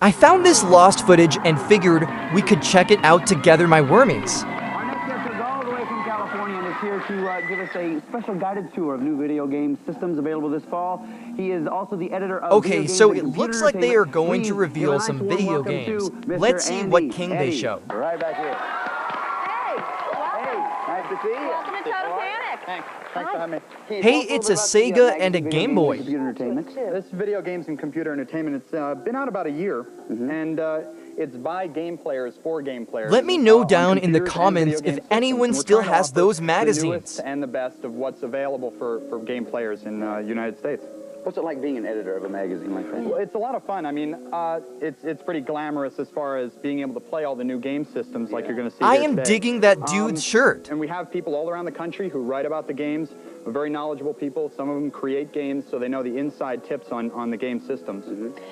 I found this lost footage and figured we could check it out together, my wormies. Our next guest is all the way from California and is here to give us a special guided tour of new video game systems available this fall. He is also the editor of Okay, so it looks like they are going to reveal some video games. Let's see what king they show. Right back here. Hey, Nice to see you. welcome to Total Panic. Thanks for having me. Hey, it's a Sega and a Game Boy. Computer entertainment. This video games and computer entertainment, it's been out about a year, and it's by game players for game players. Let me know on down in the computers and comments video if game anyone systems. still We're trying to has offer those the magazines. newest and the best of what's available for game players in the United States. What's it like being an editor of a magazine like that? Well, it's a lot of fun. I mean, it's pretty glamorous as far as being able to play all the new game systems like you're going to see I here am today. digging that dude's shirt. And we have people all around the country who write about the games, very knowledgeable people. Some of them create games, so they know the inside tips on the game systems.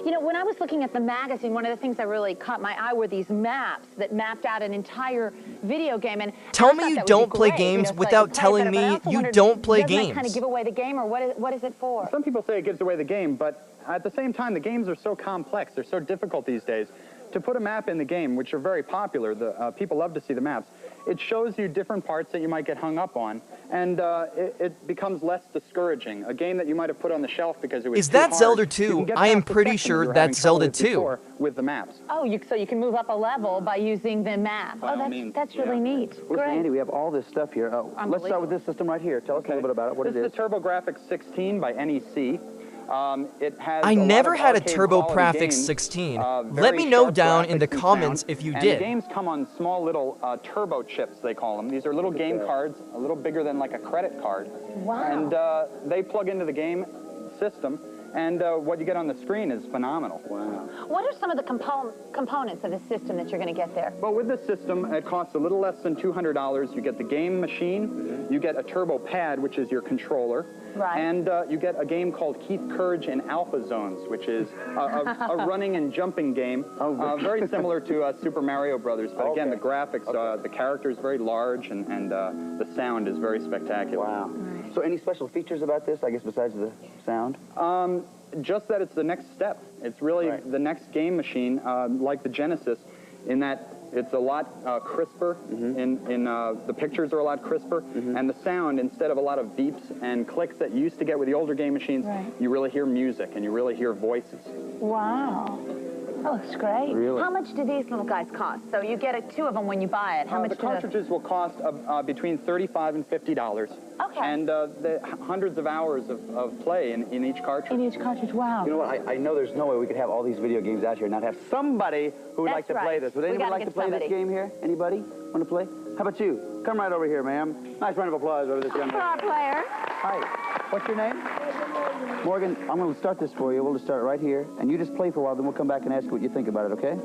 You know, when I was looking at the magazine, one of the things that really caught my eye were these maps that mapped out an entire video game. And Tell I me thought you that would don't be play great, you know, games so I without could play telling better, but I me also you wondered, don't play doesn't that kind games. of give away the game, or what is it for? Some people say it gives away the game, but at the same time, the games are so complex, they're so difficult these days. To put a map in the game, which are very popular, people love to see the maps, it shows you different parts that you might get hung up on, and it becomes less discouraging. A game that you might have put on the shelf because it was Is too that hard, Zelda you 2? can get I am past the pretty section sure you were having that's trouble Zelda with 2. before with the maps. Oh, so you can move up a level by using the map. By all Oh, means, that's really yeah. neat. Listen, Great. Andy, we have all this stuff here. Let's start with this system right here. Tell us a little bit about it, what This it is is. the TurboGrafx 16 by NEC. It has I a lot never of had a arcade-quality TurboGrafx games, 16. very Let me know sharp down in the graphics and comments sound, if you and did. The games come on small little turbo chips, they call them. These are little game cards, a little bigger than like a credit card. Wow. And they plug into the game system, and what you get on the screen is phenomenal. Wow. What are some of the components of the system that you're going to get there? Well, with this system, it costs a little less than $200. You get the game machine, you get a turbo pad, which is your controller, Right. and you get a game called Keith Courage in Alpha Zones, which is a running and jumping game, very similar to Super Mario Brothers. But again, the graphics, the character is very large, and the sound is very spectacular. Wow. So any special features about this, I guess, besides the sound? Just that it's the next step. It's really the next game machine, like the Genesis, in that it's a lot crisper. The pictures are a lot crisper, and the sound, instead of a lot of beeps and clicks that you used to get with the older game machines, you really hear music and you really hear voices. Wow. That looks great. Really? How much do these little guys cost? So you get two of them when you buy it. How much The do they? cartridges will cost between $35 and $50. Okay. And the hundreds of hours of play in each cartridge. In each cartridge, wow. You know what? I know there's no way we could have all these video games out here and not have somebody who would like That's to play right. this. Would We anyone gotta like to get play somebody. this game here? Anybody want to play? How about you? Come right over here, ma'am. Nice round of applause over this young For lady. our player. Hi. What's your name? Morgan, I'm going to start this for you. We'll just start right here. And you just play for a while, then we'll come back and ask you what you think about it, okay?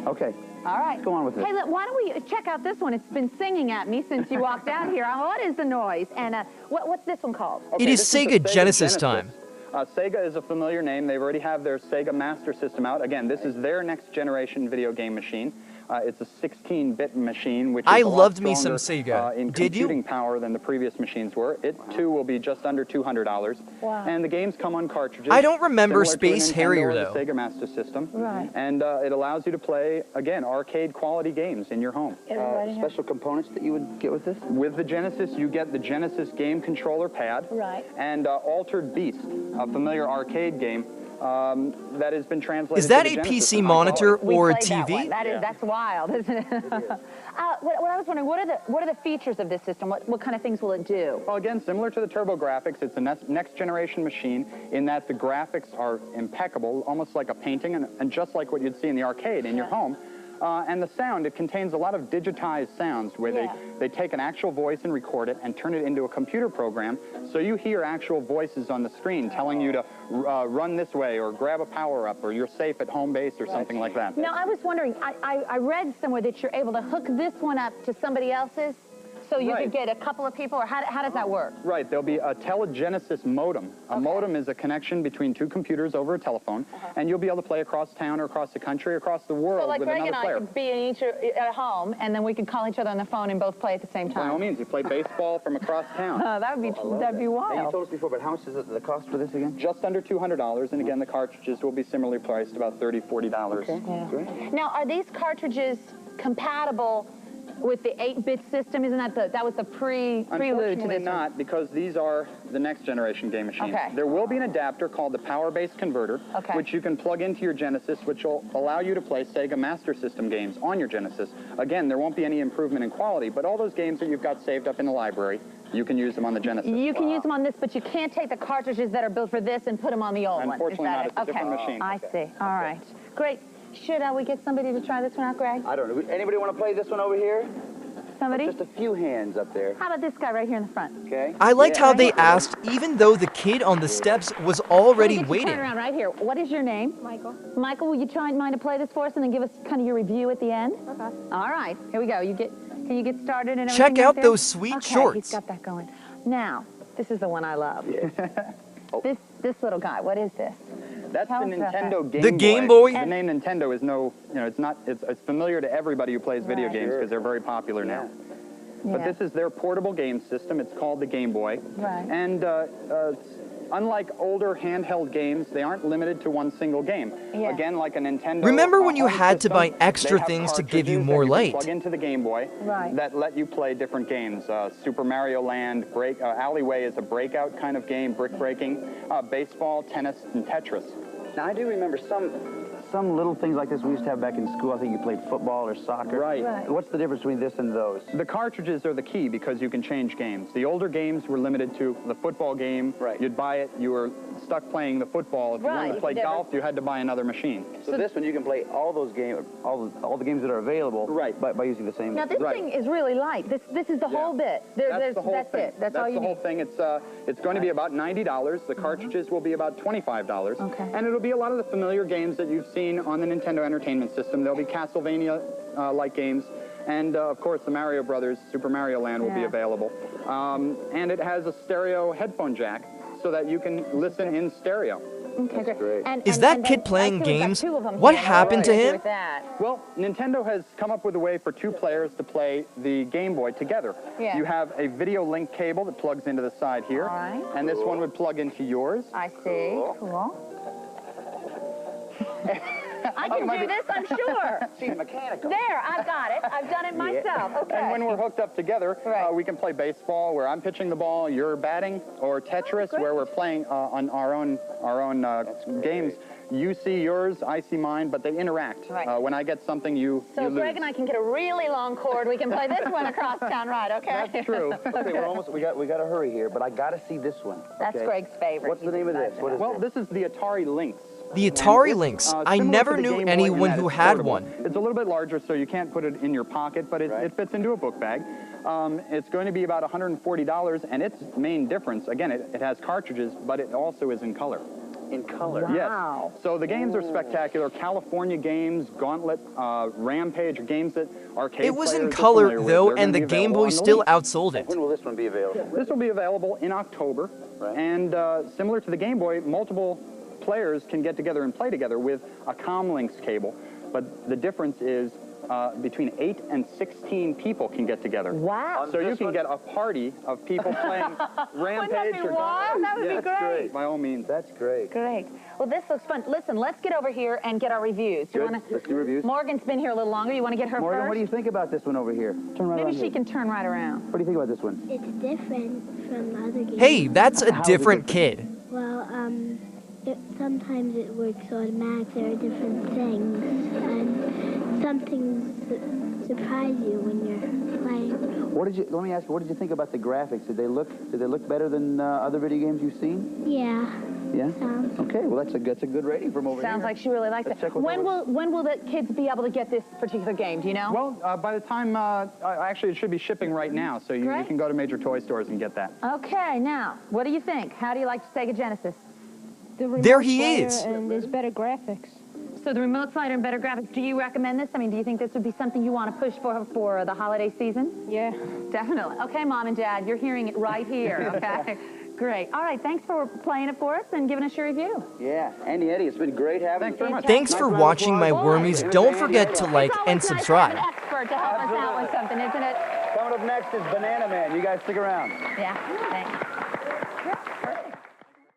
Okay. All right. Let's go on with it. Hey, look, why don't we check out this one? It's been singing at me since you walked out here. What is the noise? And what's this one called? Okay, It is this the Sega Genesis time. Sega is a familiar name. They've already have their Sega Master System out. Again, this is their next generation video game machine. It's a 16-bit machine, which is I a lot loved me some stronger, Sega. in Did you? computing power than the previous machines were. It, too, will be just under $200. Wow. And the games come on cartridges. I don't remember similar to a Space Nintendo Harrier, or the though. Sega Master System. Right. And it allows you to play, again, arcade-quality games in your home. Special components that you would get with this? With the Genesis, you get the Genesis game controller pad. Right. And Altered Beast, a familiar arcade game that has been translated. Is that to the a Genesis PC in high monitor quality. or a played that one. TV? That's wild, isn't it? What I was wondering, what are the features of this system? What kind of things will it do? Well, again, similar to the TurboGrafx, it's a next generation machine in that the graphics are impeccable, almost like a painting, and just like what you'd see in the arcade in your home. And the sound, it contains a lot of digitized sounds where they take an actual voice and record it and turn it into a computer program. So you hear actual voices on the screen telling you to run this way or grab a power-up or you're safe at home base or something like that. Now, I was wondering, I read somewhere that you're able to hook this one up to somebody else's so you Right. could get a couple of people, or how does that work? Right, there'll be a telegenesis modem. A modem is a connection between two computers over a telephone, and you'll be able to play across town or across the country or across the world So like with Greg another and I player. could be at home, and then we could call each other on the phone and both play at the same By all time. means, you play baseball from across town. That'd be Now, you wild. told us before, but how much is it, the cost for this again? Just under $200, and again, the cartridges will be similarly priced, about $30, $40. Yeah. Great. Now, are these cartridges compatible with the 8-bit system? Isn't that was the prelude to Unfortunately this not, because these are the next generation game machines. Okay. There will be an adapter called the power-based converter, Okay. which you can plug into your Genesis, which will allow you to play Sega Master System games on your Genesis. Again, there won't be any improvement in quality, but all those games that you've got saved up in the library, you can use them on the Genesis. You can use them on this, but you can't take the cartridges that are built for this and put them on the old one. Unfortunately Is that not. it? It's a different machine. I see. All right. Great. Should we get somebody to try this one out, Greg? I don't know. Anybody want to play this one over here? Somebody? Just a few hands up there. How about this guy right here in the front? Okay. I liked Yeah. how they asked, even though the kid on the steps was already Let me get you waiting. Turn around right here. What is your name? Michael. Michael, will you mind to play this for us and then give us kind of your review at the end? Okay. All right. Here we go. Can you get started and Check everything out right there? those sweet okay, shorts. He's got that going. Now, this is the one I love. This little guy. What is this? That's Tell the us about Nintendo that. Game The Boy. Game Boy? The name Nintendo is it's familiar to everybody who plays video Right. games because they're very popular now. But Yeah. this is their portable game system. It's called the Game Boy. Right. And unlike older handheld games, they aren't limited to one single game. Yeah. Again, like a Nintendo. Remember when you home had to system, buy extra they have things to give you cartridges more that light? You can plug into the Game Boy Right. that let you play different games. Super Mario Land, Alleyway is a breakout kind of game, brick breaking, baseball, tennis, and Tetris. Now, I do remember some little things like this we used to have back in school. I think you played football or soccer. Right. Right. What's the difference between this and those? The cartridges are the key because you can change games. The older games were limited to the football game. Right. You'd buy it, you were stuck playing the football. If you Right. wanted to play You could never- golf, you had to buy another machine. So this one you can play all those games, all the games that are available. Right. By using the same. Now, this Right. thing is really light. This is the whole bit. That's the whole that's thing. it. That's all you the whole need. thing. It's going to be about $90. The cartridges will be about $25. Okay. And it'll be a lot of the familiar games that you've seen on the Nintendo Entertainment System. There'll be Castlevania-like games. And, of course, the Mario Brothers, Super Mario Land will be Yeah. available. And it has a stereo headphone jack so that you can listen in stereo. Okay, great. Is that then kid I playing see we've got games? 2 of 'em What here. happened to What do I do him? with that? Well, Nintendo has come up with a way for 2 players to play the Game Boy together. Yeah. You have a video link cable that plugs into the side here. All right. And this one would plug into yours. I see. Cool. I can do this, I'm sure. She's mechanical. There, I've got it. I've done it myself. Okay. And when we're hooked up together, Right. we can play baseball where I'm pitching the ball, you're batting, or Tetris where we're playing on our own games. You see yours, I see mine, but they interact. Right. When I get something, you So lose. Greg and I can get a really long cord. We can play this one across town, right? Okay. That's true. Okay, we're almost. We got to hurry here, but I got to see this one. That's okay? Greg's favorite. What's the name of this? What is Well, it? this is the Atari Lynx. The Atari And Lynx. it's, I similar never to the knew Game Boy in anyone that who it's had portable. one. It's a little bit larger, so you can't put it in your pocket, but Right. it fits into a book bag. It's going to be about $140, and its main difference, again, it has cartridges, but it also is in color. In color. Wow. Yes. So the games are spectacular. California games, Gauntlet, Rampage, games that arcade It was in players are color, familiar with. though, They're and the gonna be Game available Boy on the still Lynx. outsold it. When will this one be available? This will be available in October, Right. and similar to the Game Boy, multiple players can get together and play together with a Comlinks cable. But the difference is between 8 and 16 people can get together. Wow. So you This can one? get a party of people playing Rampage be or wild? Gauntlet. That would be Yeah, great. By all means. That's great. Great. Well, this looks fun. Listen, let's get over here and get our reviews. Do you Good. wanna- Let's do reviews. Morgan's been here a little longer. You want to get her Morgan, first? what do you think about this one over here? Turn right Maybe around she here. can turn right around. What do you think about this one? It's different from other games. Hey, that's a How is it different different? kid. Well, sometimes it works automatic. There are different things, and some things surprise you when you're playing. Let me ask you, what did you think about the graphics? Did they look better than other video games you've seen? Yeah. Yeah. Some. Okay. Well, that's a good rating from over here. Sounds like she really likes Let's it. check with her. When will the kids be able to get this particular game? Do you know? Well, by the time, actually, it should be shipping right now, so you Great. can go to major toy stores and get that. Okay, now, what do you think? How do you like Sega Genesis? The remote There he player is. And there's better graphics. So the remote slider and better graphics, do you recommend this? I mean, do you think this would be something you want to push for the holiday season? Yeah. Definitely. Okay, Mom and Dad, you're hearing it right here, okay? Great. All right, thanks for playing it for us and giving us your review. Yeah, Andy, Eddie, it's been great having you. Thanks very much. Thanks for watching my wormies. Don't forget to like and It's always subscribe. nice to have an expert to help us out with something, isn't it? Coming up next is Banana Man. You guys stick around. Yeah, thanks.